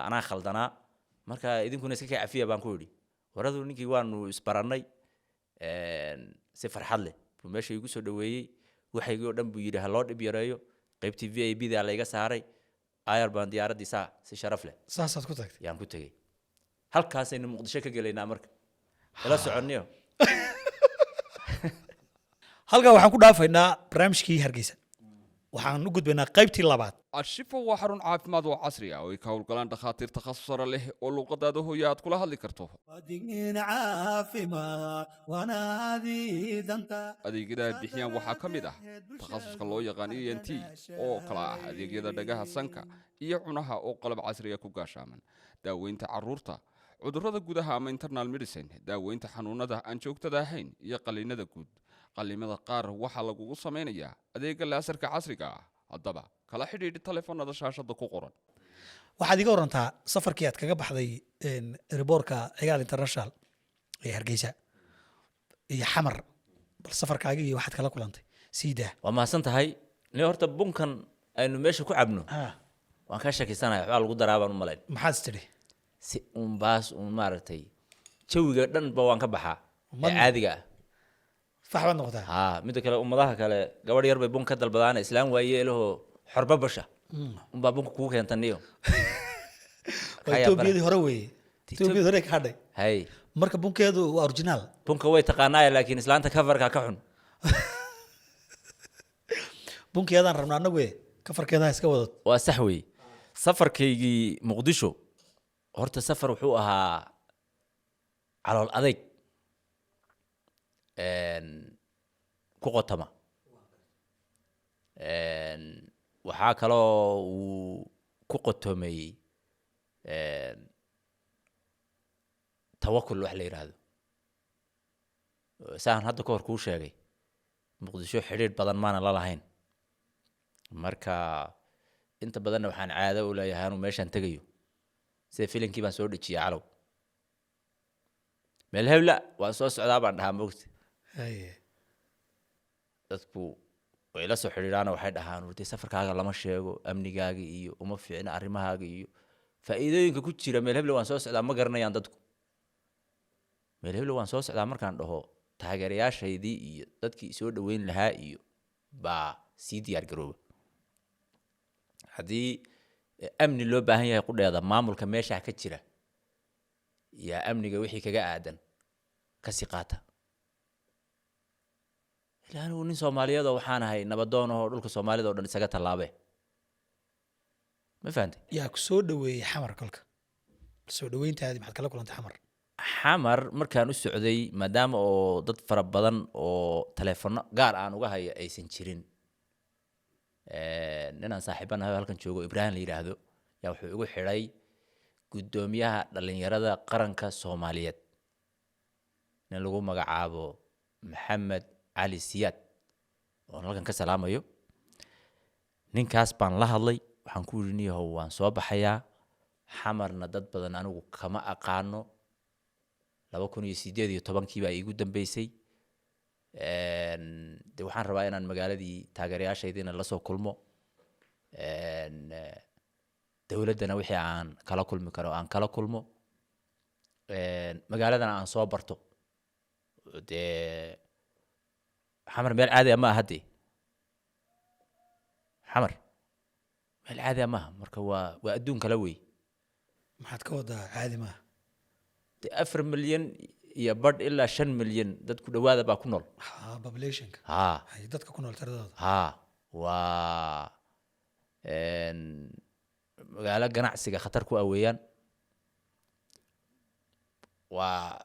anaa khaldanaa marka idinkuna iska ka cafiya baan ku yidhi waradu ninkii waanu isbarannay si farxad leh buu meesha igu soo dhaweeyey waxaygii oo dhan buu yidhi ha loo dhib yareeyo qaybtii VIP da la iga saaray ayar baan diyaaraddii si sharaf leh saasaad ku tagtay yaan ku tegey halkaasaynu muqdisho ka gelaynaa marka ila soconniyo halkaa waxaan ku dhaafaynaa barnaamijkii hargeysa waxaan u gudbaynaa qaybtii labaad الشفا وحرون عافماد وعصرية ويكاول قلان دخاتير تخصص له ولوقة داده ياد كلها اللي كرتوه ودين عافما وانا هذه دنتا أدي كده بحيان وحا كميدة تخصص كلو يغاني ينتي أو قلاع أدي كده دقاها السنكة يعناها أو قلب عصرية كوكاشاما داوين تعرورتا cudurrada gudaha ama internal medicine daaweynta xanuunada aan joogtada ahayn iyo qaliinada guud qaliimada qaar waxa lagu sameeyaa adeega laasarka casriga ah hadaba kala xidhiidh telefoonada shaashada ku qoran waxaad iga warantaa safarkii aad kaga baxday riboorka cigaal international ee hargeysa iyo xamar bal safarkaaga iyo waxaad kala kulantay siidaa waa mahadsan tahay ni horta bunkan aynu meesha ku cabno waan ka shakisanahay waxa lagu daraabaan u malayn maxaad tidhi si baas maaragtay jawiga dhan ba waan ka baxaa caadiga ah faxba noqdaa mid kale ummadaha kale gabadh yar bay bun ka dalbadaan islaan waayeelaho xorba basha baa bunka kugu keentaniyo Etoobiyadii hore weeye Etoobiyadii hore ka hadhay hay marka bunkeedu waa original bunka way taqaanaa laakiin islaanta coverka ka xun bunkeedan rabnaa anagu coverkeeda iska wadato waa sax weey safarkaygii muqdisho horta safar wuxuu ahaa calool adayg ku qotama waxaa kaloo uu ku qotomay tawakul wax la yiraahdo saan hadda ka hor kuu sheegay muqdisho xiriir badan maana la lahayn marka inta badanna waxaan caado u leeyahay inuu meeshan tagayo sida filimkii baan soo dhijiyay calow meel hebla waan soo socdaa baan dhahaa moogta dadku way la soo xiriiraan waxay dhahaan urtay safarkaaga lama sheego amnigaaga iyo uma fiicna arrimahaaga iyo faa'iidooyinka ku jira meel hebla waan soo socdaa ma garanayaan dadku meel hebla waan soo socdaa markaan dhaho taageerayaashaydii iyo dadkii soo dhaweyn lahaa iyo baa sii diyaar garooba haddii amni loo baahan yahay qudheeda maamulka meesha ka jira yaa amniga wixii kaga aadan ka sii qaata ilaa uu nin Soomaaliyeed waxaan ahay nabadoon oo dhulka Soomaalida oo dhan isaga talaabe ma fahanti yaa ku soo dhaweeyay xamar kolka soo dhaweyntaadii maxaad kala kulantay xamar markaan u socday maadaama oo dad fara badan oo telefoon gaar aan uga hayo aysan jirin ninaan saaxiibanahay halkan joogo Ibrahim la yiraahdo yaa wuxuu igu xidhay gudoomiyaha dhalinyarada qaranka Soomaaliyeed nin lagu magacaabo Maxamed Ali Siyaad oo halkan ka salaamayo ninkaas baan la hadlay waxaan ku yirinayo waan soo baxayaa xamarna dad badan anigu kama aqaano 2018 baa igu dambeysay de waxaan rabaa inaan magaaladii taageerayaashaydiina la soo kulmo dawladana wixii aan kala kulmi karo aan kala kulmo magaaladana aan soo barto de xamar meel caadi ma aha de xamar meel caadi ma aha marka waa adduun kala weey maxaad ka wadaa caadi ma de 4 milyan iyo bad ilaa 5 milyan dad ku dhawaada baa ku nool population hay dadka ku nool tiradooda waa magaalo ganacsiga khatar ku aweeyaan waa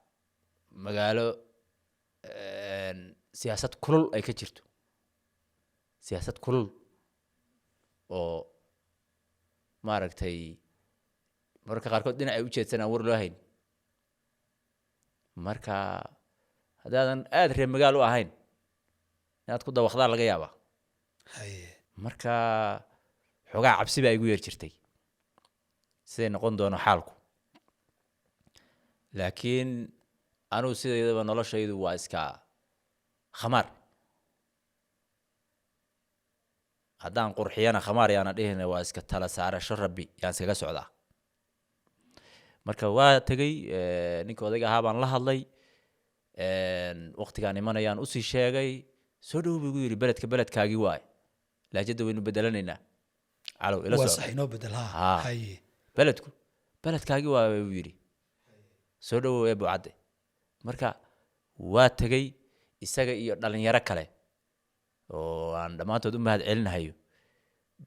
magaalo siyaasad kulul ay ka jirto siyaasad kulul oo maaragtay marka qaarkood dhinac ay u jeedsanaan war loo hayn marka hadaadan aad reer magaalo u ahayn inaad ku dawaqdaa laga yaabaa marka xogaa cabsi baa igu yar jirtay siday noqon doono xaalku laakiin anigu sideedaba noloshaydu waa iska khamaar haddaan qurxiyana khamaar yaana dhihina waa iska tala saarasho rabbi yaan iskaga socdaa marka waa tegey ninka odayga ahaa baan la hadlay waqtigaan imanayaan usii sheegay soo dhow buu igu yidhi beledkaagii waay laajada waynu bedelanaynaa calow ila waa soo sax inoo bedel ha haa haye beledkaagii waay buu yidhi soo dhowow ee buucadde marka waa tegey isaga iyo dhalinyaro kale oo aan dhammaantood u mahad celinahayo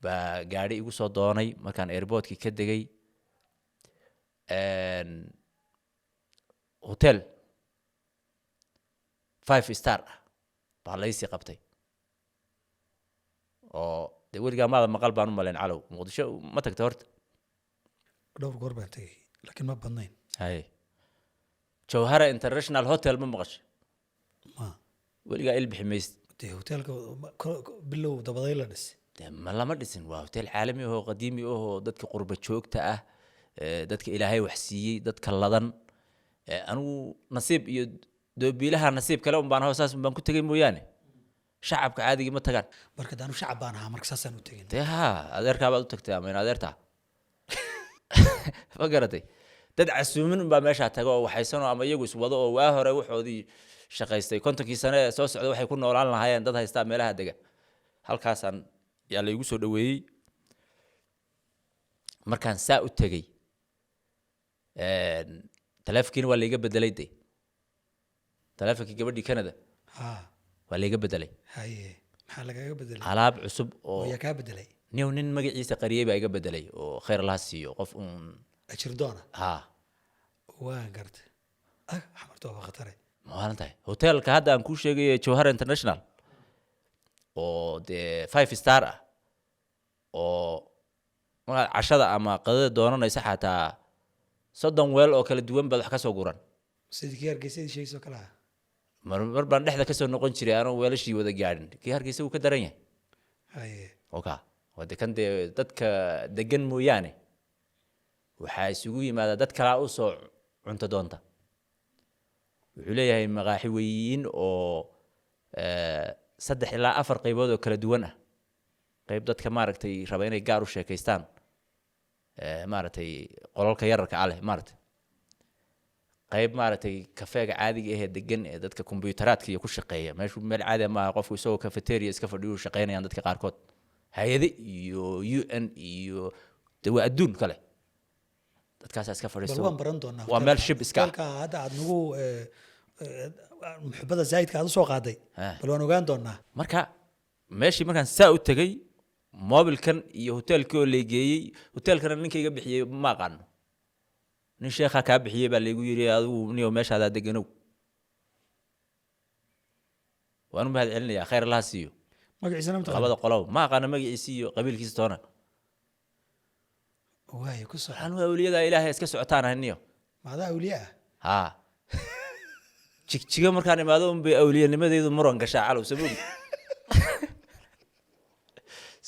baa gaadhi igu soo doonay markaan airportkii ka degay hotel 5 star ah baa laysii qabtay oo dee weligaa maada maqal baan u malayn calow muqdisho ma tagta horta dhowr goor baan tegey laakiin ma badnayn haye jawhara international hotel ma maqasho ma weligaa ilbixi maysid dee hoteelka bilow dabaday la dhis dee ma lama dhisin waa hotel caalami ahoo qadiimi ahoo dadka qurba joogta ah dadka ilaahay wax siiyey dadka ladan anigu nasiib iyo doobiilaha nasiib kale un baan hoo saas baan ku tegay mooyaane shacabka caadigii ma tagaan marka daanu shacab baan ahaa marka saasaan u tegin dee haa adeerkaa baad u tagtay ama in adeertaa ma garatay dad casuumin unbaa meeshaa taga oo waxaysanoo ama iyagu iswado oo waa hore waxoodii shaqaystay kontonkii sane ee soo socda waxay ku noolaan lahaayeen dad haystaa meelaha dega halkaasaan yaa laygu soo dhoweeyey markaan saa u tegey taleefonkiina waa layga bedelay de taleefonkii gabadhii canada ha waa layga bedelay haye maxaa lagaga bedelay alaab cusub oo yaa kaa bedelay nin magaciisa qariyey baa iga bedelay oo khayr laha siiyo qof uun ajir doona haa waan gartay xamarto waa khatare maalan tahay hotelka hadda aan kuu sheegay jawhara international oo dee 5 star ah oo markaad cashada ama qadada doonanaysa xataa 30 weel oo kala duwan baad wax ka soo guran sidii kii hargeysadii sheegaysoo kale ah mar baan dhexda kasoo noqon jiray anoo weelashii wada gaadhin kii hargeysa wuu ka daran yahay haye oka waa de kan dee dadka degan mooyaane waxaa isugu yimaada dad kalaa u soo cunto doonta wuxuu leeyahay maqaaxi weyiin oo 3 ilaa 4 qaybood oo kala duwan ah qayb dadka maaragtay raba inay gaar u sheekaystaan maaragtay qolalka yararka ah leh maaragtay qayb maaragtay kafeega caadiga ah ee degan ee dadka kombiyuutaraadka iyo ku shaqeeya meeshu meel caadi ma aha qofku isagoo cafeteria iska fadhiyo shaqeynayaan dadka qaarkood hay'ado iyo UN iyo waa adduun kale dadkaas iska fadhiisto bal waan baran doonaa waa meel shib iska hotelka hadda aad nagu muxubada zaidka aad u soo qaaday bal waan ogaan doonaa marka meeshii markaan saa u tegey mobilkan iyo hotelkii oo leegeeyey hotelkana ninka iga bixiyey ma aqaano nin sheekha kaa bixiyey baa laygu yidhi adigu niyo meeshaadaa deganow waan u mahad celinayaa khayr allaha siiyo magaciisana ma labada qolow ma aqaano magaciisi iyo qabiilkiisa toona waayo ku soo waxaan waa awliyada ilaahay iska socotaan ahniyo maadaa awliya ah haa jigjiga markaan imaado un bay awliyanimadeedu muran gashaa calow samogid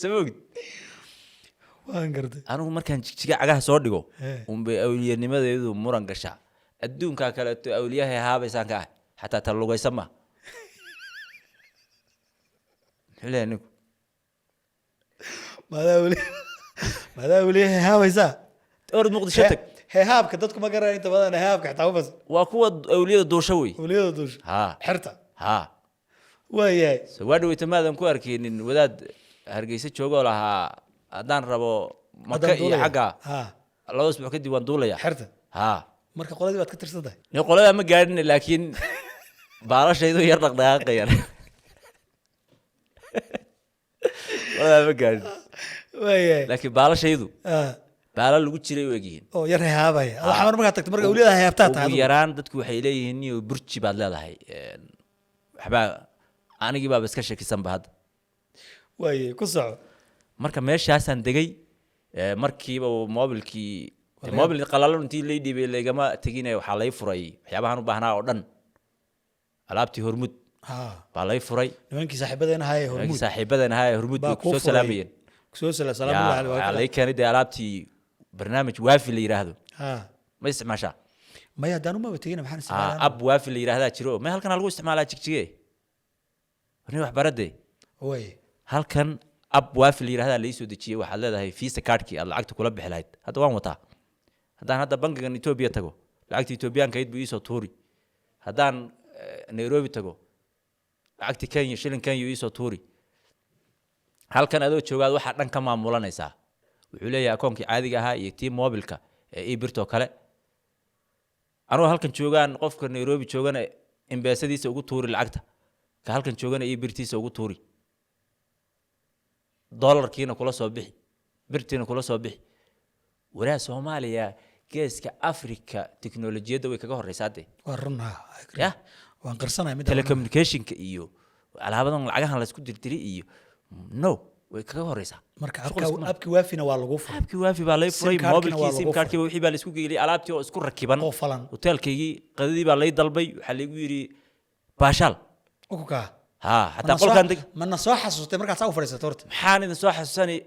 samogid waan gartay anigu markaan jigjiga cagaha soo dhigo un bay awliyanimadeedu muran gashaa adduunkaa kaleeto awliyahay haabaysaan ka ah xataa ta lugaysan ma muxuu leeyahay ninku maadaa awliya heehaabaysaa orad muqdisho tag heehaabka dadku ma garanay inta badan heehaabka xitaa ubas waa kuwa awliyada duusha wey awliyada duusha haa xerta haa waayahay so waa dhaweyta maadan ku arkaynin wadaad hargeysa joogoo lahaa haddaan rabo maka iyo xagga ha 2 usbuuc kadib waan duulaya xerta haa marka qoladii baad ka tirsan tahay ni qoladaa ma gaadhin laakiin baalashaydu yar dhaqdhaqaaqayaan qoladaa ma gaadhin waayahay laakiin baalashaydu baala lagu jiray u egyihiin oo yar heehaabaya ada xamar markaad tagto marka awliyada heehabtaa tahay ugu yaraan dadku waxay leeyihiin niyo burji baad leedahay waxbaa anigii baaba iska shakisanba hadda waayahay ku soco marka meeshaasaan degay markiiba mobilkii mobil qalalan intii lay dhiibay laygama tegine waxaa lay furay waxyaabahan u baahnaa oo dhan alaabtii hormud baa lay furay nimankii saaxiibadeen ahaa ee hormud saaxiibadeen ahaa ee hormud bay kusoo salaamayeen kusoo salaamu waxaa lay keenay dee alaabtii barnaamij waafi la yidhaahdo ma isticmaashaa maya haddaan umaba tegina maxaan isticmaalaa ab waafi la yidhaahdaa jiro ma halkan lagu isticmaalaa jigjige warni wax baradee way halkan ab waafi la yidhaahdaa lai soo dejiyey waxaad leedahay visa cardkii aad lacagta kula bixi lahayd hadda waan wataa haddaan hadda bangigan Ethiopia tago lacagta Ethiopiaanka id buu isoo tuuri haddaan Nairobi tago lacagta Kenya shilin Kenya isoo tuuri halkan adoo joogaad waxa dhan ka maamulanaysaa wuxuu leeyahay akoonkii caadiga ahaa iyo tii mobilka ee ibirto kale anoo halkan joogaan qofka Nairobi joogana embassadiisa ugu tuuri lacagta ka halkan joogana ibirtiisa ugu tuuri dollarkiina kula soo bixi birtiina kula soo bixi waraa Soomaaliya geeska Afrika tiknoolajiyada way kaga horeysaa warna ya waan qarsanay mid telecommunicationka iyo alaabadan lacagahan la isku dirtiri iyo no way kaga horeysaa marka abki waafina waa lagu furay abki waafi baa lay furay mobilkii sim cardkii wixii baa la isku geeyay alaabtii oo isku rakiban oo falan hotelkeygii qadadii baa lay dalbay waxa lagu yiri baashal ukuka ha hatta qolkan mana soo xasuustay markaad soo fariisato horta maxaan idin soo xasuusanay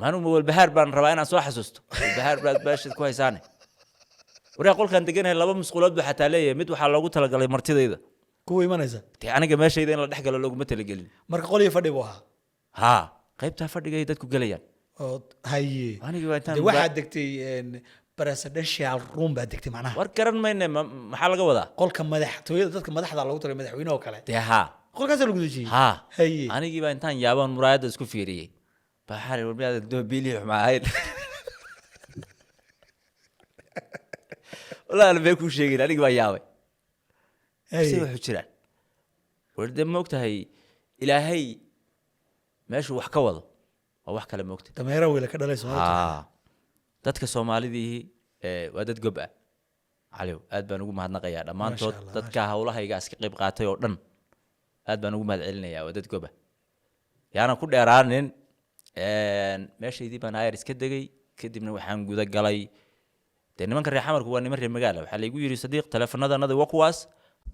maanu walbahaar baan rabaa inaan soo xasuusto walbahaar baad baashid ku haysaane waraa qolkan deganahay laba masquulood baa xataa leeyahay mid waxa loogu talagalay martidayda kuwa imanaysa tii aniga meeshayda in la dhex galo loogu talagelin marka qoliyo fadhi buu ahaa ha qaybta fadhiga ay dadku galayaan oo haye aniga waa intaan waxa degtay presidential room baa degtay macnaha war garan mayne maxaa laga wadaa qolka madaxtooyada dadka madaxda lagu talay madaxweynaha kale ha qolkaas lagu dejiyay ha haye anigii baa intaan yaabaan muraayada isku fiiriyay baxar warbiyaada doobili xumaayeen walaal bay ku sheegeen anigii baa yaabay si wuxuu jiraan warda moogtahay ilaahay meeshu wax ka wado waa wax kale moogta dameero weyla ka dhalay Soomaaliya dadka Soomaalidii waa dad gob ah caliw aad baan ugu mahadnaqayaa dhamaantood dadka hawlahayga iska qayb qaatay oo dhan aad baan ugu mahad celinayaa waa dad gob ah yaana ku dheeraanin meeshaydii baan ayar iska degay kadibna waxaan guda galay nimanka reer xamarku waa niman reer magaalo waxa la igu yiri sadiiq telefoonadana waa kuwaas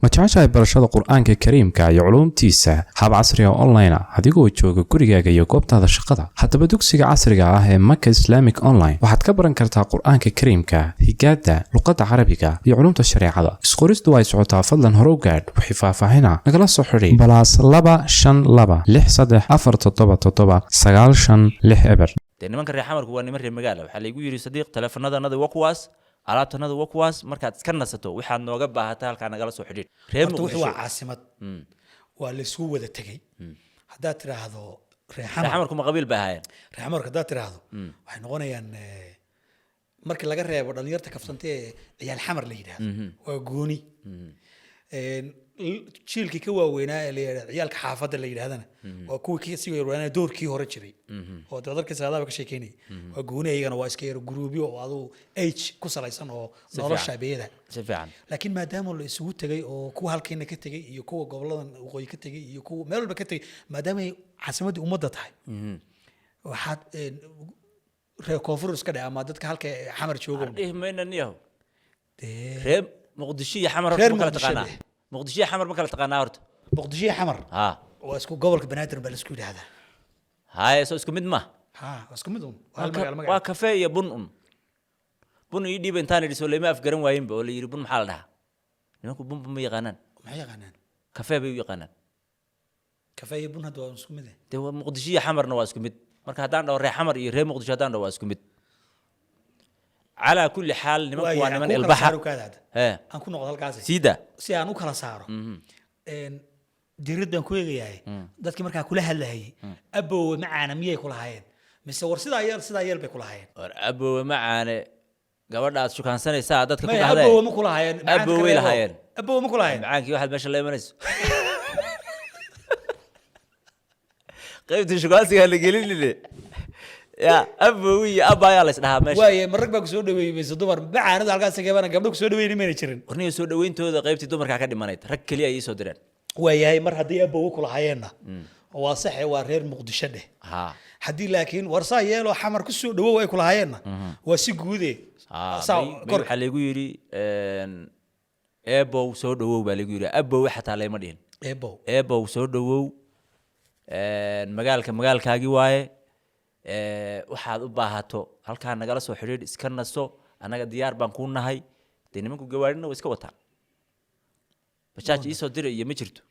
ma jeceshahay barashada qur'aanka kariimka iyo culuumtiisa hab casri ah online adigoo jooga gurigaaga iyo goobtaada shaqada haddaba dugsiga casriga ah ee Maka Islamic Online waxaad ka baran kartaa qur'aanka kariimka higaada luqadda carabiga iyo culuumta shariicada isqoristu way socotaa fadlan hore u gaadh wixii faahfaahina nagala soo xiriir +252 nimanka reer xamarku waa niman reer magaalo waxa la igu yiri sadiiq telefoonadana waa kuwaas alaabtanadu waa kuwaas markaad iska nasato waxaad nooga baahataa halka nagala soo xidhiir reer Muqdisho waa caasimad waa la isku wada tagay hadaa tiraahdo reer xamarku ma qabiil baahayeen reer xamarku hadaa tiraahdo waxay noqonayaan markii laga reebo dhalinyarta kaftantay ciyaal xamar la yiraahdo waa gooni jiilkii ka waaweynaa ee leeyahay ciyaalka xaafadda la yiraahdana waa kuwii si weerarana doorkii hore jiray oo dadka saadaaba ka sheekeynay waa gooni ayagana waa iska yar gruubyo oo adu age ku salaysan oo nolosha beeyada si fiican laakiin maadaama la isugu tagay oo kuwa halkeena ka tagay iyo kuwa goboladan waqooyi ka tagay iyo kuwa meel walba ka tagay maadaama ay caasimadda ummadda tahay waxaad reer koonfur iska dhaca ama dadka halka xamar joogo mayna niyaho reer Muqdisho iyo xamar ma kala taqaanaa Muqdisho xamar ma kala taqaanaa horta Muqdisho xamar waa isku gobolka Banaadir baa la isku yiraahdaa haye soo isku mid ma waa isku mid waa kafe iyo bun ii dhiib intaan idhi soo leema afgaran waayinba oo la yiri bun maxaa la dhahaa nimanku bun ma yaqaanaan kafe bay u yaqaanaan kafe iyo bun hadda waa isku mid waa Muqdisho iyo xamarna waa isku mid marka haddaan dhaho reer xamar iyo reer Muqdisho haddaan dhaho waa isku mid على كل حال نمك وانا من البحر aan ku noqdo halkaas sida si aan u kala saaro diridan ku eegayay dadkii markaa kula hadlayay abow macaana miyay kula hayeen mise war sidaa yeel bay kula hayeen war abow macaana gabadhaad shukaansanaysaa dadka ku dhahday abow ma kula hayeen abow way lahayeen abow ma kula hayeen macaankii waxaad meesha la imanayso qaybtii shukaansiga la gelinile يا أبوي أبا يا ليش ده ماشي. واي مرك بقى سود دوي بس دمر بعانة على قاس كيفانا قبلك سود دوي نمين يشرن. ورني سود دوي أنتوا إذا قيبتي دمر كعكدي منيت ركّل يا يسود درن. واي هاي مر هدي أبوه كل حيانا. واصح وغير مقدشة ده. ها. هدي لكن ورصاي لو حمر كسود دوي كل حيانا. وسيجودي. ساو. كور حليقولي أبو سود دوي باليقولي أبو حتى على مدين. أبو سود دوي مجال كاجي واي. waxaad u baahato halka nagala soo xiriir iska naso anaga diyaar baan ku nahay nimanku gawaarina way iska wataan bajaaj ii soo diray iyo ma jirto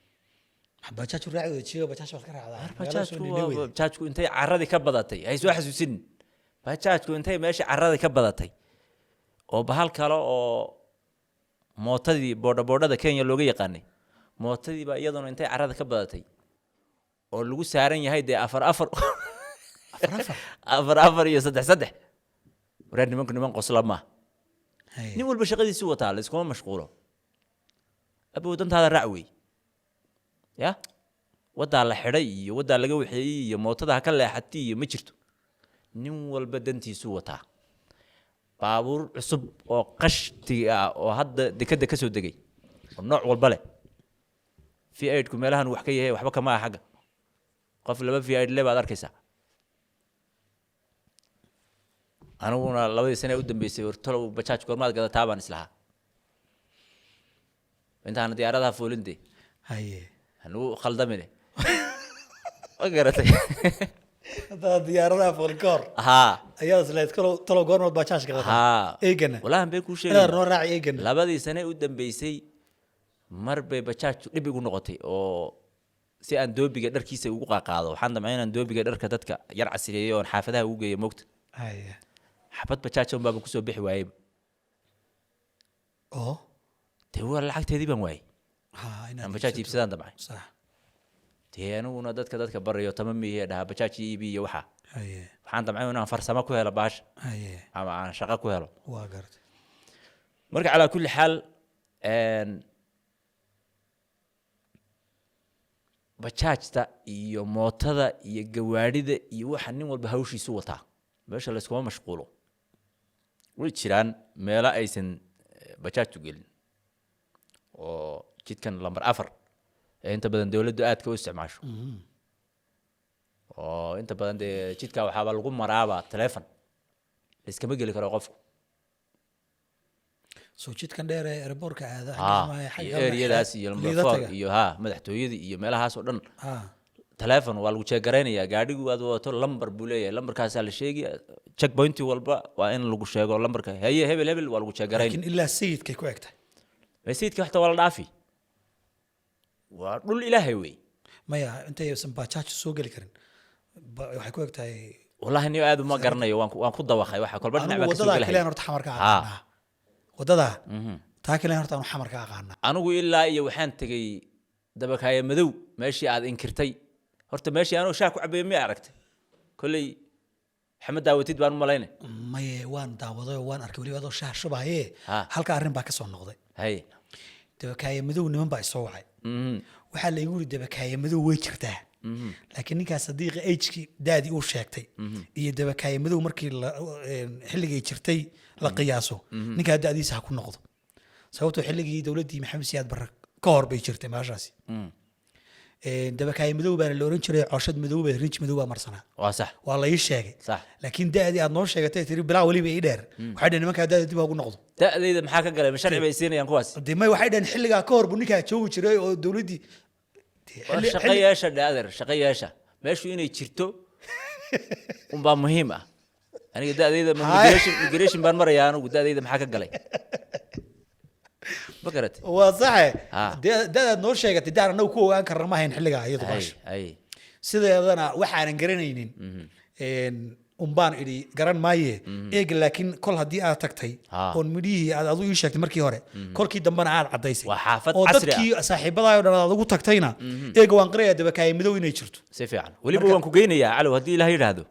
bajaaj raacdo jiyo bajaaj wax ka raacdaa bajaajku intay carradi ka badatay ay soo xasuusin bajaajku intay meesha carradi ka badatay oo bahal kale oo mootadii boodha Kenya looga yaqaanay mootadii baa iyaduna intay carrada ka badatay oo lagu saaran yahay dee afar iyo saddex wareer niman qosla ma nin walba shaqadiisu wataa la iskuma mashquulo abuu dantaada racwey ya wadaa la xidhay iyo wadaa laga waxeeyey iyo mootada ha ka leexatay iyo ma jirto nin walba dantiisu wataa baabuur cusub oo qashti ah oo hadda dekada ka soo degay oo nooc walba leh V8 ku meelahan wax ka yahay waxba kama xaga qof laba V8 le baad arkaysaa anuguna labadii sano u dambeysay wartalo bajaaj gormaad gadataa baan islahaa intaan diyaaradaha fuulintay hanu khaldamine garatay هذا ديارنا فولكور أيها سليت كلو قرن وباچاش كذا إيجن والله هم بيكون شيء لا نراعي إيجن لابد سنة قدام بيسي مر بباچاش نبي يقول نقطي أو سي أن دوبي قدر كيسة وقع قاضي وحنا معنا أن دوبي قدر كتتك يرعى السرية ونحافظها وجي موقت حبت باچاش هم بابكسو بحوايب تقول الحاجة هذي بمواي أنا باچاش يبسدان طبعا صح تيانو dadka barayo tamamiye dhaha bajaaji iibiyo waxa waxaan damcay inaan farsamo ku helo baash ama aan shaqo ku helo waa gartay marka ala kulli xal bajaajta iyo mootada iyo gawaadhida iyo waxa nin walba hawshiisu wataa meesha la isku mashquulo way jiraan meelo aysan bajaajtu gelin oo jidkan lambar 4 inta badan dawladdu aad ka u isticmaasho oo inta badan jidka waxa lagu maraaba telefoon iskama geli karo qofku soo jidkan dheer ee airportka aada areadaas iyo lambar iyo madaxtooyada iyo meelahaas oo dhan telefoon waa lagu jeegaraynaya gaadhigu aad wato lambar buu leeyahay lambarkaas la sheegay checkpoint walba waa in lagu sheego lambarka haye hebel waa lagu jeegarayn laakiin ilaa sayidkay ku egtay sayidka waxa wala dhaafi ودول إلهي وي ما يا أنت يسمى باتشاش سوق اللي كرن وحكوا لك تاي والله إني قاعد ما قرني وان خد دواخي واحد كل بدنا نعمل كسوق اللي كلنا نرت حمر كعنا وده تاكل نرت أنا حمر كعنا أنا أقول إلا يوحنا تجي دبك هاي مذو ماشي عاد إنكرتي هرت ماشي أنا وشاك وعبي ما عرفت كلي حمد داوتيد بان ملاينه ما يوان داوضي وان أركولي هذا الشهر شبه هي هالك أرن باكسون نقضي هاي دبك هاي مذو نمن بايسوعي waxaa la igu yiri dabakaaya madow way jirtaa laakiin ninka sadiiq age daadi uu sheegtay iyo dabakaaya madow markii xilligii jirtay la qiyaaso ninka daadiisa ha ku noqdo sababtoo xilligii dawladii maxamed siyaad barre ka hor bay jirtay maashaasi dabakaaya madow baa la oran jiray cooshad madow baa rinj madow baa marsanaa waa sax waa la ii sheegay sax laakiin daadi aad noo sheegatay tiri bilaa waliba ii dheer waxay dhahan nimanka daadi dib ugu noqdo daadayda maxaa ka galay sharci bay siinayaan kuwaas dimay waxay dhahan xilligaa ka hor buu ninka joogi jiray oo dawladii shaqayaasha dhaadir shaqayaasha meeshu inay jirto baa muhiim ah aniga daadayda migration baan marayaa anigu daadayda maxaa ka galay bakarat waa sax daad noo sheegatay daan anagu ku ogaan karna ma hayn xilligaa iyadu baash sideedana waxaanan garanaynin umbaan idhi garan maaye eeg laakiin kol haddii aad tagtay oon midhihii aad adu ii sheegtay markii hore kolkii dambena aad caddaysay oo dadkii saaxiibadaayoo dhan aad ugu tagtayna eega waan qirayaa dabakaaya madow inay jirto si fiican weliba waan ku geynayaa calow haddii ilaah yidhaahdo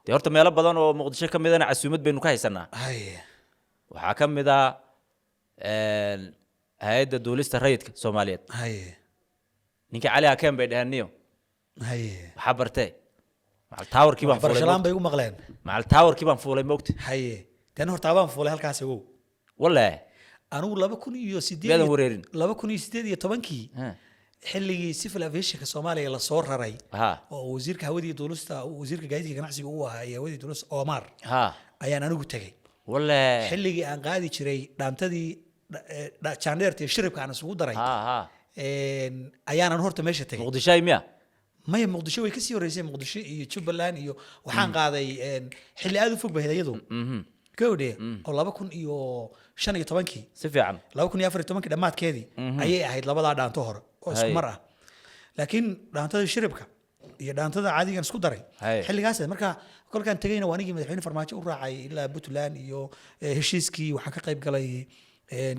dee horta meelo badan oo muqdisho ka midana casuumad baynu ka haysanaa waxaa ka mid ah hay'adda duulista rayidka soomaaliyeed ninkii cali hakeen bay dhaheen niyo waxaa bartee مع التاور كيبان فولي برشلان بيقول مغلين مع التاور كيبان فولي موقت هاي تاني هور تابان فولي هالكاس هو والله أنا لابا كوني يو سيدي بيدا وريرين لابا كوني سيدي يتبانكي حلي سيفل افيشك الصومالي يلا صور راي وزيرك هودي دولستا وزيرك قايدي كنعسي هو هي هودي دولس اومار ايان انا قلت والله حلي ان قادي جري دامتدي جانديرتي شربك انا سوق دراي ايان ان هورتا ميشا تغي مقدشاي ميا ما هي مقدشة ويكسي ورئيسي مقدشة يتشوبلان إيو وحان قاضي حلي هذا فوق بهدايدو كودي أو لابكون إيو شان يطبانكي سفي عم لابكون يافر يطبانكي دمات كيدي أيه أهيد لابدا دان طهر واسم مرة لكن دان تدي شربك iyo dhaantada caadigan isku daray Hay. xilligaas marka kolkaan tagayna waa anigii madaxweyne farmaajo u raacay ilaa Puntland iyo heshiiskii waxaan ka qayb galay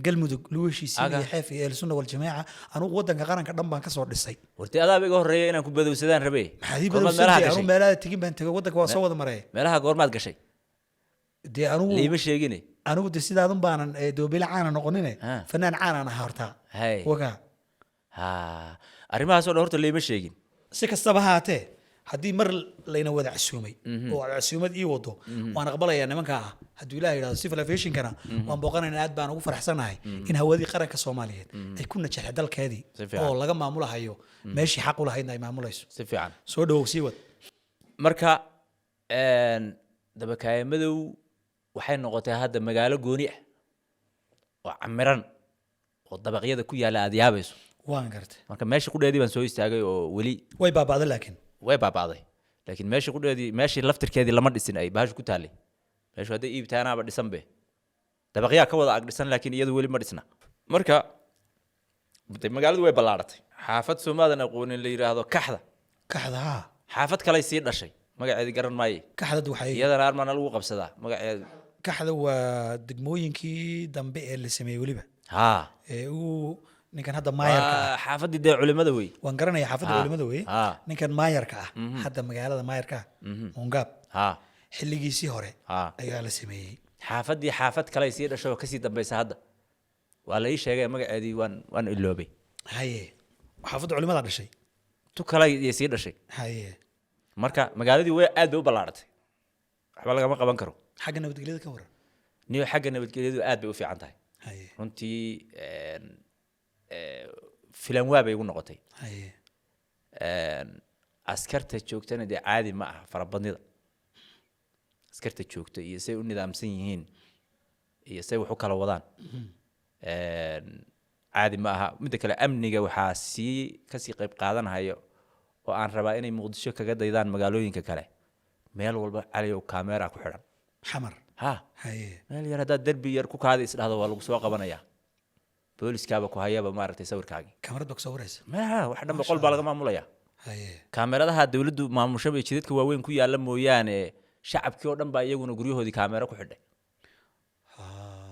galmudug lagu heshiisiiyay Aga. xeef iyo sunna wal jamaa anugu wadanka qaranka dhan baan ka soo dhisay warti adaaba iga horreeya inaan ku badowsadaan rabee maxaa ii Goormaad badowsan meelaha anu gashay meelaha tegin baan tagay wadanka waa soo wada maray meelaha goormaad gashay dee anugu liima sheegine anigu de sidaadan baanan doobile caana noqonine Ah. fanaan caanaan ahaa horta hay waga ha arrimahaasoo dhan horta liima sheegin si kastaba haatee haddii mar layna wada casuumay oo aad casuumad ii wado waan aqbalayaa nimanka ah hadduu ilaah yidhahdo civil aviationkana waan booqanaynaa aad baan ugu faraxsanahay in hawadii qaranka soomaaliyeed ay ku najaxay dalkeedii Si fiican. oo laga maamulahayo meeshii xaq u lahaydna ay maamulayso si fiican soo dhawow sii wad marka dabakaaye madow waxay noqotay hadda magaalo gooni ah oo camiran oo dabaqyada ku yaalla aad yaabayso waan gartay marka meesha qudheedii baan soo istaagay oo weli way baaba'day laakiin way baaba'day laakiin meesha qudheedii meeshii laftirkeedii lama dhisin ay bahashu ku taallay meeshu hadday iibtaanaaba dhisan be dabaqyaa ka wada ag dhisan laakiin iyadu weli ma dhisna marka de magaaladu way ballaaratay xaafad soomaadan aqoonin la yidhaahdo kaxda kaxda haa xaafad kaley sii dhashay magaceedii garan maaye kaxdad waxay iyadana armaana lagu qabsadaa magaceeda kaxda waa degmooyinkii dambe ee la sameeyey weliba haa ee uu ninkan hadda maayarka ah waa xaafadii dee culimada wey waan garanayaa xaafadda Ah. culimada weye Ah. ninkan maayarka ah hadda magaalada maayarka ah mungaab haa xilligiisii hore haa ayaa la sameeyey xaafadii xaafad kaley sii dhashay oo kasii dambaysa hadda waa la ii sheegay magaceedii waan iloobay haye xaafadda culimada dhashay tu kaley iyo sii dhashay haye marka magaaladii way aad bay u ballaaratay waxba lagama qaban karo xagga nabadgelyada ka waran niyo xagga nabadgelyadu aad bay u fiican tahay haye runtii filan waa bay igu noqotay haye askarta joogtana dee caadi ma aha farabadnida askarta joogta iyo say u nidaamsan yihiin iyo say wax u kala wadaan caadi ma aha midda kale amniga waxaa kasii qayb qaadanhayo oo aan rabaa inay muqdisho kaga daydaan magaalooyinka kale meel walba caliyow kameera ku xidhan xamar ha haye meel yar haddaad derbi yar ku kaada isdhahdo waa lagu soo qabanayaa booliskaaba ku hayaba maaragtay sawirkaagii kamarad baa kusoo waraysa meelaha wax dhan boqol baa laga maamulaya haye kaameradaha dawladdu maamusha iyo jidadka waaweyn ku yaalla mooyaane shacabkii oo dhan baa iyaguna guryahoodii kaamero ku xidhay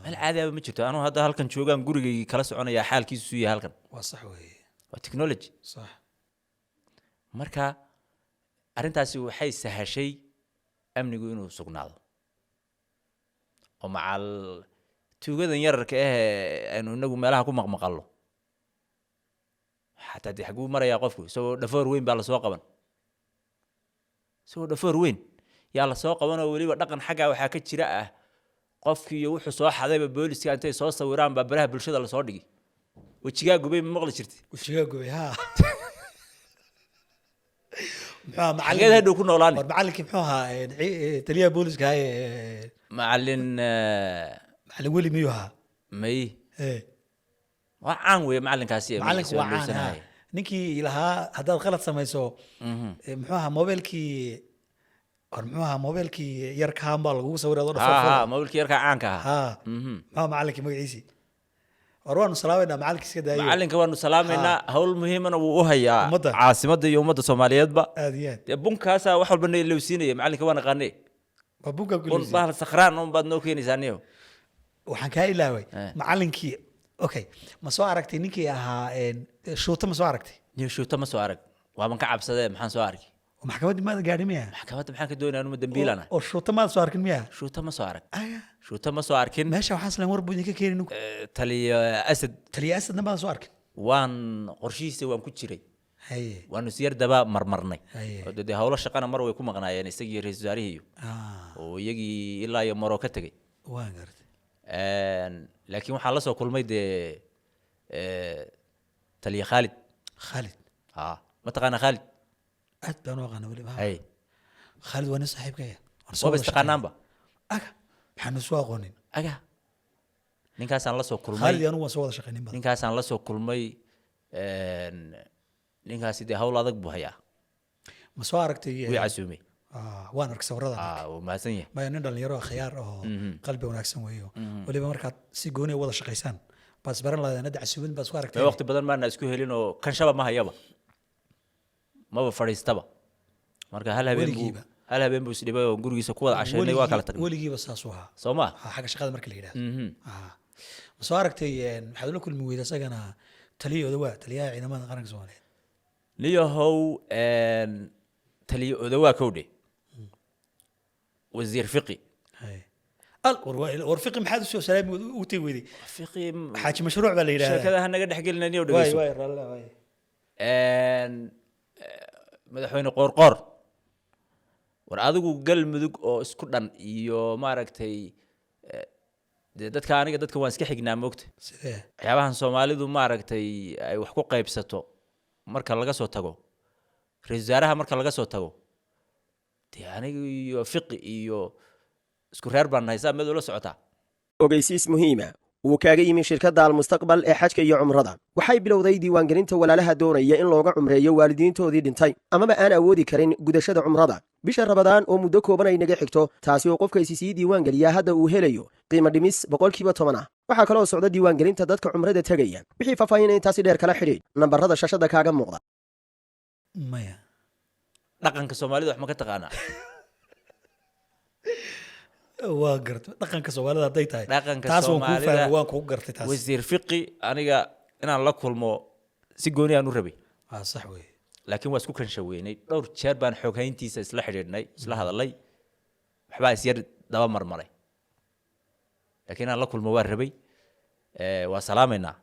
meel caadi ah ma jirto anuu hadda halkan joogaan gurigaygii kala soconayaa xaalkiisu yahay halkan waa sax weeye waa technology sax marka arrintaasi waxay sahashay amnigu inuu sugnaado oo macal tuugadan yararka ah aynu inagu meelaha ku maqmaqallo xataa dee xaguu marayaa qofku isagoo dhafoor weyn baa lasoo qaban isagoo dhafoor weyn yaa lasoo qaban oo weliba dhaqan xaggaa waxaa ka jira ah qofkii iyo wuxuu soo xadayba booliska intay soo sawiraan baa baraha bulshada lasoo dhigi wejigaa gubay ma maqli jirtay wejigaa gubay haa muxuu xageed hadhow ku noolaani war macallinkii muxuu ahaa taliyaha booliska macallin macallin weli miyuu ahaa may ee waa caan weeye macallinkaasi macallinku waa caan ah ninkii lahaa haddaad qalad samayso muxuu ahaa mobilkii war muxuu ahaa mobilkii yarkaan baa lagugu sawiray adoo ha dhafo mobilkii yarkaa caanka ahaa haa muxuu macallinkii magaciisii war waanu salaameynaa macallinkii iska daayo macallinka waanu salaamaynaa hawl muhiimana wuu u hayaa Ummadda. caasimadda iyo ummadda soomaaliyeedba aad iyo aad dee bunkaasaa wax walba lowsiinaya macallinka waa naqaane waa buugga bun kulisi bahal sakhraan un baad noo keenaysaa niyo waxaan kaa ilaaway Eh. macallinkii okay ma soo aragtay ninkii ahaa shuuta ma soo aragtay niyo shuuta ma soo arag waaban ka cabsadee maxaan soo arki oo maxkamaddii maada gaadhi miya maxkamadda maxaan ka doonaya anuma dambiilana oo shuuta maada soo arkin miya shuuta ma soo arag aya shuuta ma soo arkin meesha waxaan islan war buu idinka keeni ninku taliya asad taliya asadna maada soo arkin waan qorshihiisa waan ku jiray haye waanu siyar daba marmarnay haye oo dee hawlo shaqana mar way ku maqnaayeen isagii ra-iisul wasaarihii iyo oo iyagii ilaa iyo maroo ka tegey waan gartay laakiin waxaan la soo kulmay dee taliya khaalid khaalid ha mataqaana khaalid aad baan u aqaana weliba hay khaalid waa nin saaxiibkaya waba istaqaanaanba aga maxaanu soo aqoonin aga ninkaasaan la soo kulmay khaalid iyo anugu waan soo wada shaqaynin badan ninkaasaan la soo kulmay ninkaasi dee hawl adag buu hayaa ma soo aragtay wii casuumay waan arkay sawirada wuu mahadsan yahay maya nin dhalinyaro khiyaar oo qalbi wanaagsan weeyo weliba markaad si gooni wada shaqaysaan baad isbaran lahaydeen hadda casuumad baad isku aragtay waqti badan maana isku helin oo kanshaba ma hayaba maba fadhiistaba marka hal habeen buu isdhibay oo gurigiisa ku wada casheynay waa kala tagnay weligiiba saas u ahaa soo ma xagga shaqada marka la yidhaahdo ma soo aragtay maxaad ula kulmi weyda isagana taliya odawaa taliyaha ciidamada qaranka soomaaliyeed niyahow taliya odawaa kowdhe wasiir fiqi war fiqi maxaad usoo salaami u tegi weyday fiqi xaaji mashruuc baa la yidhahdaa sheekadaha naga dhex gelinayniyo waay dhegeyso waay raalla waay madaxweyne qoorqoor war adigu galmudug oo isku dhan iyo maaragtay dee dadka aniga dadka waan iska xignaa moogta sidee waxyaabahan soomaalidu maaragtay ay wax ku qaybsato marka laga soo tago ra-iisul wasaaraha marka laga soo tago dee aniga iyo fiqi iyo isku reer baan nahay saa mid ula socotaa ogeysiis muhiima uu kaaga yimi shirkadda almustaqbal ee xajka iyo cumrada waxay bilowday diiwaangelinta walaalaha doonaya in looga cumreeyo waalidiintoodii dhintay amaba aan awoodi karin gudashada cumrada bisha rabadaan oo muddo kooban ay naga xigto taasi oo qofkaysi sii diiwaangeliyaa hadda uu helayo qiimo dhimis 10% ah waxaa kaloo socda diiwaangelinta dadka cumrada tegaya wixii faahfaahin intaasi dheer kala xidhiidh nambarada shashada kaaga muuqda maya dhaqanka soomaalida wax ma ka taqaanaa waa gartay dhaqanka soomaalida hadday tahay dhaqanka taas waan kuu Soomaalida- fahmay waan kuu gartay taas wasiir fiqi aniga inaan la kulmo si gooni aan u rabay waa sax weeye laakiin waa isku kanshaweynay dhowr jeer baan xoghayntiisa isla xidhiidhnay isla hadalay waxbaa isyar daba marmaray laakiin inaan la kulmo waa rabay waa salaamaynaa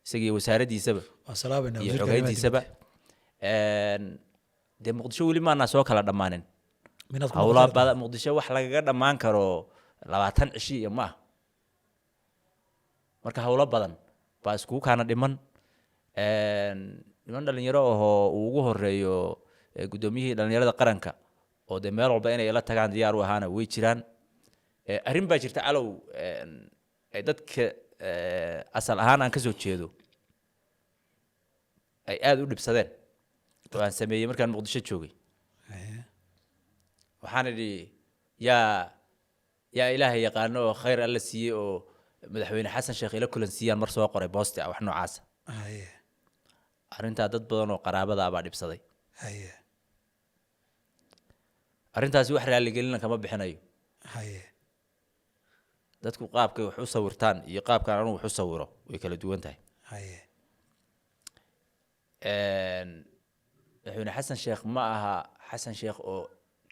isagii wasaaraddiisaba waa salaamayna iyo wasiirka xoghayntiisaba dee muqdisho weli maanaa soo kala dhammaanin minaad ku howlaa noqotay? bada muqdisho wax lagaga dhammaan karo 20 cishi iyo ma ah marka howlo badan baa iskugu kaana dhiman niman dhalinyaro ahoo uu ugu horeeyo guddoomiyihii dhalinyarada qaranka oo dee meel walba inay la tagaan diyaar u ahaana way jiraan arrin baa jirta calow ay dadka asal ahaan aan ka soo jeedo ay aad u dhibsadeen oo aan sameeyey markaan muqdisho joogay waxaan idhi yaa ilaahay yaqaano oo khayr alla siiyey oo madaxweyne xasan sheekh ila kulan siiyaan mar soo qoray boosti ah wax noocaasa haye arrintaa dad badan oo qaraabada ah baa dhibsaday haye arrintaasi wax raaligelina kama bixinayo haye dadku qaabkay wax u sawirtaan iyo qaabkaan anugu wax u sawiro way kala duwan tahay haye madaxweyne xasan sheekh ma aha xasan sheekh oo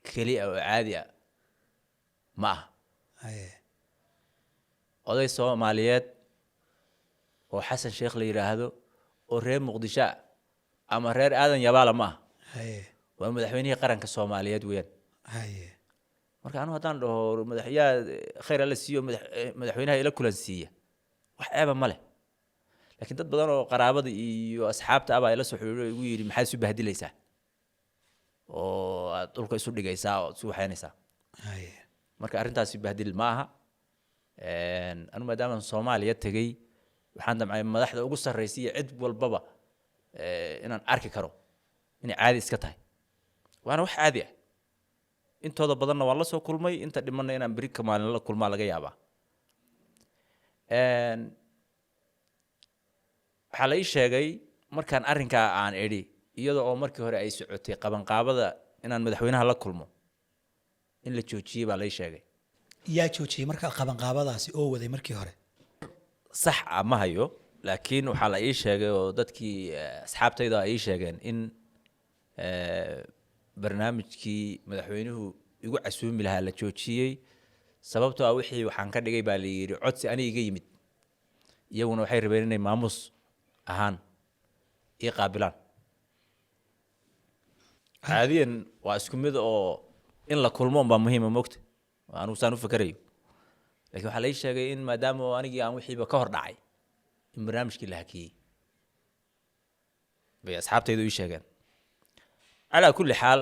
keli ah oo caadi ah ma aha haye oday soomaaliyeed oo xasan sheekh la yidhaahdo oo reer muqdisho ah ama reer aadan yabaala ma aha haye waa madaxweynihii qaranka soomaaliyeed weeyaan haye marka anu haddaan dhaho yaa khayr alla siiyo madaxweynaha ila kulan siiya wax ceeba ma leh laakiin dad badan oo qaraabada iyo asxaabta abaa ila soo xiriiro igu yidhi maxaad isu bahdilaysaa oo aad dhulka isu dhigaysaa oo isu waxaynaysaa haye marka arrintaasi bahdil ma aha anu maadaama soomaaliya tegey waxaan damcay madaxda ugu sarraysa iyo cid walbaba inaan arki karo inay caadi iska tahay waana wax caadi ah intooda badanna waan la soo kulmay inta dhimanna inaan beri ka maalin la kulmaa laga yaabaa waxaa la ii sheegay markaan arrinkaa aan idhi iyada oo markii hore ay socotay qabanqaabada inaan madaxweynaha la kulmo in la joojiyey baa la ii sheegay yaa joojiyey marka qabanqaabadaasi oo waday markii hore sax ah ma hayo laakiin waxaa la ii sheegay oo dadkii asxaabtayda ay ii sheegeen in barnaamijkii madaxweynuhu igu casuumi lahaa la joojiyey sababtoo ah wixii waxaan ka dhigay baa la yidhi codsi aniga iga yimid iyaguna waxay rabeen inay maamuus ahaan ii qaabilaan caadiyan waa isku mid oo in la kulmo unbaa muhiima mogta anugu saan u fakerayo lakiin waxaa la ii sheegay in maadaama anigii aan wixiiba ka hor dhacay in barnaamijkii la hakiyey bay asxaabtaydu ii sheegeen calaa kulli xaal